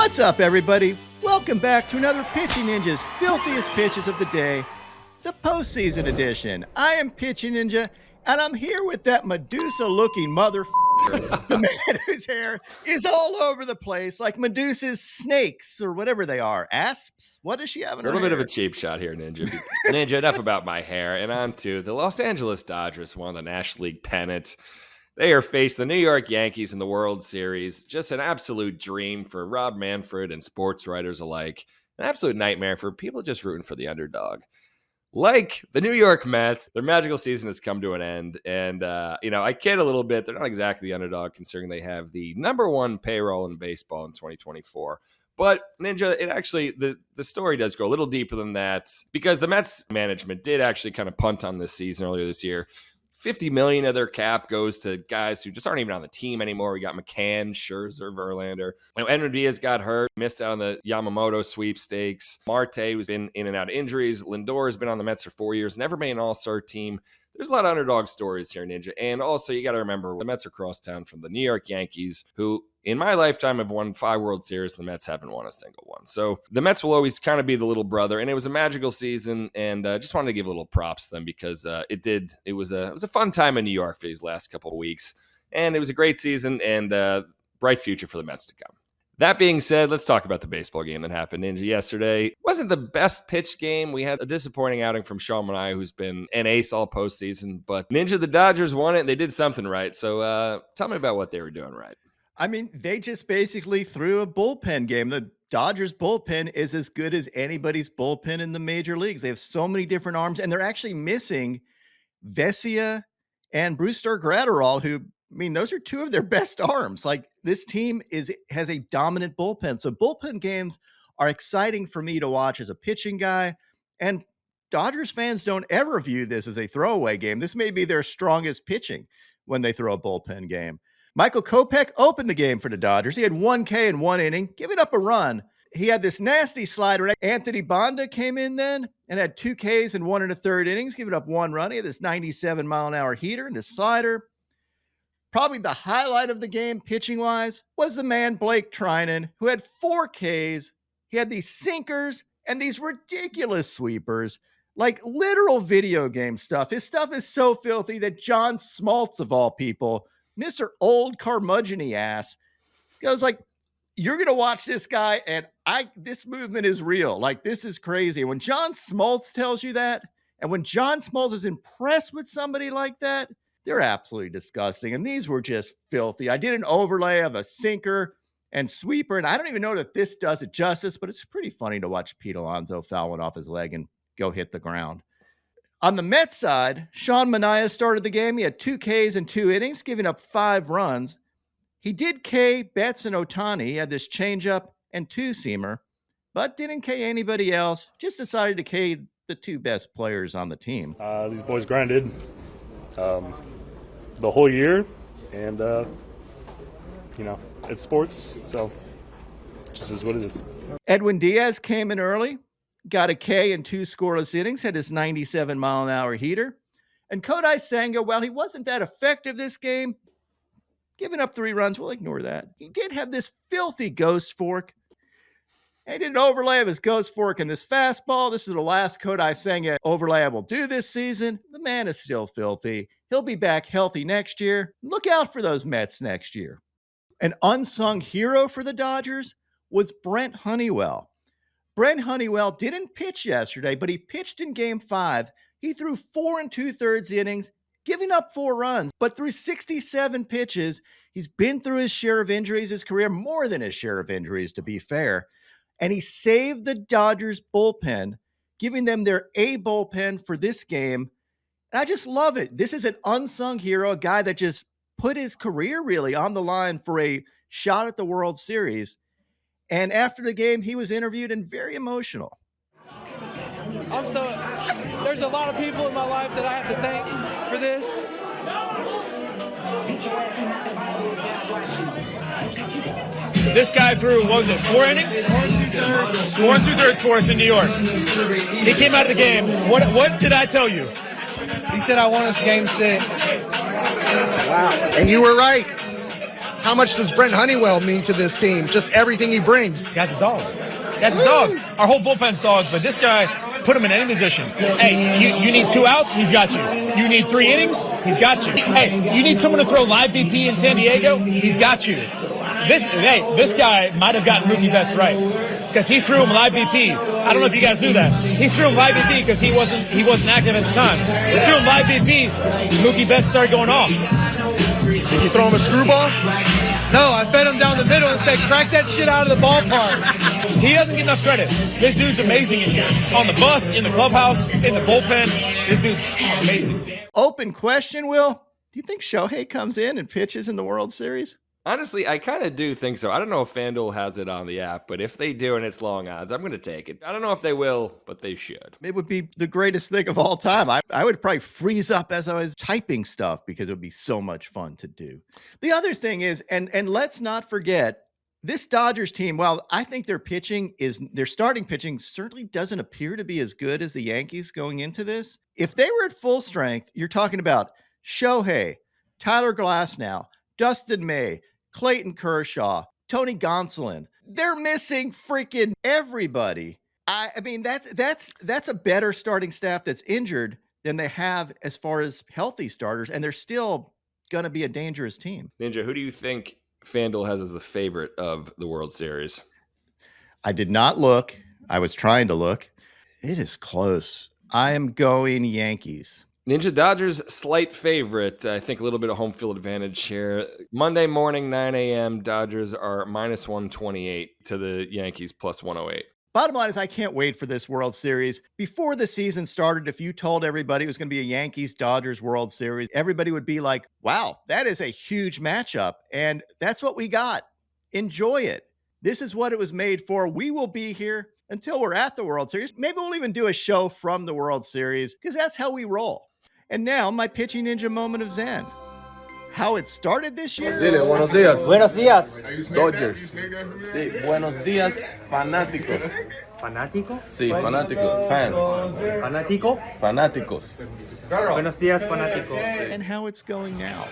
What's up, everybody? Welcome back to another Pitching Ninja's Filthiest Pitches of the Day, the postseason edition. I am Pitching Ninja, and I'm here with that Medusa-looking motherfucker, the man whose hair is all over the place, like Medusa's snakes, or whatever they are. Asps? What does she have in her hair? A little bit of a cheap shot here, Ninja. Ninja, enough about my hair, and on to the Los Angeles Dodgers won the National League pennant. They are faced the New York Yankees in the World Series. Just an absolute dream for Rob Manfred and sports writers alike. An absolute nightmare for people just rooting for the underdog. Like the New York Mets, their magical season has come to an end. And, I kid a little bit. They're not exactly the underdog considering they have the number one payroll in baseball in 2024. But Ninja, it actually, the story does go a little deeper than that because the Mets management did actually kind of punt on this season earlier this year. $50 million of their cap goes to guys who just aren't even on the team anymore. We got McCann, Scherzer, Verlander. Edwin Diaz got hurt, missed out on the Yamamoto sweepstakes. Marte, who's been in and out of injuries. Lindor has been on the Mets for 4 years, never made an all-star team. There's a lot of underdog stories here, Ninja. And also, you got to remember, the Mets are crosstown from the New York Yankees, who, in my lifetime, have won 5 World Series. The Mets haven't won a single one. So the Mets will always kind of be the little brother. And it was a magical season. And just wanted to give a little props to them because it was a fun time in New York for these last couple of weeks. And it was a great season and bright future for the Mets to come. That being said, let's talk about the baseball game that happened, Ninja, yesterday. Wasn't the best pitched game. We had a disappointing outing from Sean Manaea, who's been an ace all postseason. But Ninja, the Dodgers won it, and they did something right. So tell me about what they were doing right. I mean, they just basically threw a bullpen game. The Dodgers bullpen is as good as anybody's bullpen in the major leagues. They have so many different arms, and they're actually missing Vesia and Brusdar Graterol, who, I mean, those are two of their best arms. Like, this team has a dominant bullpen. So bullpen games are exciting for me to watch as a pitching guy. And Dodgers fans don't ever view this as a throwaway game. This may be their strongest pitching when they throw a bullpen game. Michael Kopech opened the game for the Dodgers. He had 1 K in 1 inning, giving up a run. He had this nasty slider. Anthony Banda came in then and had 2 Ks in 1 1/3 innings, giving up 1 run. He had this 97-mile-an-hour heater and his slider. Probably the highlight of the game, pitching-wise, was the man Blake Treinen, who had 4 Ks. He had these sinkers and these ridiculous sweepers, like literal video game stuff. His stuff is so filthy that John Smoltz, of all people, Mr. Old Curmudgeon-y ass, goes like, you're going to watch this guy, and this movement is real. Like, this is crazy. When John Smoltz tells you that, and when John Smoltz is impressed with somebody like that, they're absolutely disgusting. And these were just filthy. I did an overlay of a sinker and sweeper, and I don't even know that this does it justice, but it's pretty funny to watch Pete Alonso foul one off his leg and go hit the ground. On the Mets side, Sean Manaea started the game. He had 2 Ks in 2 innings, giving up 5 runs. He did K Betts and Ohtani. He had this changeup and 2-seamer, but didn't K anybody else. Just decided to K the 2 best players on the team. These boys grinded the whole year, and it's sports, so it just is what it is. Edwin Diaz came in early, got a K in 2 scoreless innings, had his 97-mile-an-hour heater. And Kodai Senga, while he wasn't that effective this game, giving up 3 runs, we'll ignore that. He did have this filthy ghost fork. He did an overlay of his ghost fork in this fastball. This is the last Kodai Senga overlay I will do this season. The man is still filthy. He'll be back healthy next year. Look out for those Mets next year. An unsung hero for the Dodgers was Brent Honeywell. Brent Honeywell didn't pitch yesterday, but he pitched in Game 5. He threw 4 2/3 innings, giving up 4 runs. But through 67 pitches, he's been through his share of injuries, his career, more than his share of injuries, to be fair. And he saved the Dodgers bullpen, giving them their A bullpen for this game. And I just love it. This is an unsung hero, a guy that just put his career really on the line for a shot at the World Series. And after the game, he was interviewed and very emotional. There's a lot of people in my life that I have to thank for this. This guy threw, what was it, 4 innings? 4 2/3 for us in New York. He came out of the game. What did I tell you? He said I won us Game 6. Wow. And you were right. How much does Brent Honeywell mean to this team? Just everything he brings. That's a dog. That's a dog. Our whole bullpen's dogs, but this guy, put him in any position. Hey, you need 2 outs? He's got you. You need 3 innings? He's got you. Hey, you need someone to throw live BP in San Diego? He's got you. This guy might have gotten Mookie Betts right because he threw him live BP. I don't know if you guys knew that. He threw him live BP because he wasn't active at the time. He threw him live BP. Mookie Betts started going off. Did you throw him a screwball? No, I fed him down the middle and said, crack that shit out of the ballpark. He doesn't get enough credit. This dude's amazing in here. On the bus, in the clubhouse, in the bullpen. This dude's amazing. Open question, Will. Do you think Shohei comes in and pitches in the World Series? Honestly, I kind of do think so. I don't know if FanDuel has it on the app, but if they do and it's long odds, I'm going to take it. I don't know if they will, but they should. It would be the greatest thing of all time. I would probably freeze up as I was typing stuff because it would be so much fun to do. The other thing is, and let's not forget, this Dodgers team, while I think their starting pitching certainly doesn't appear to be as good as the Yankees going into this. If they were at full strength, you're talking about Shohei, Tyler Glasnow, Dustin May, Clayton Kershaw, Tony Gonsolin. They're missing freaking everybody. I mean, that's a better starting staff that's injured than they have as far as healthy starters, and they're still going to be a dangerous team. Ninja, who do you think FanDuel has as the favorite of the World Series? I did not look. I was trying to look. It is close. I am going Yankees. Ninja, Dodgers slight favorite. I think a little bit of home field advantage here. Monday morning, 9 a.m., Dodgers are minus 128 to the Yankees plus 108. Bottom line is I can't wait for this World Series. Before the season started, if you told everybody it was going to be a Yankees-Dodgers World Series, everybody would be like, wow, that is a huge matchup. And that's what we got. Enjoy it. This is what it was made for. We will be here until we're at the World Series. Maybe we'll even do a show from the World Series because that's how we roll. And now my pitching ninja moment of Zen. How it started this year? Dile, buenos días. Buenos días. Dodgers. Sí, buenos días, fanáticos. ¿Fanático? Sí, fanáticos. Fans. ¿Fanático? Fanáticos. Buenos días, fanático. And how it's going now.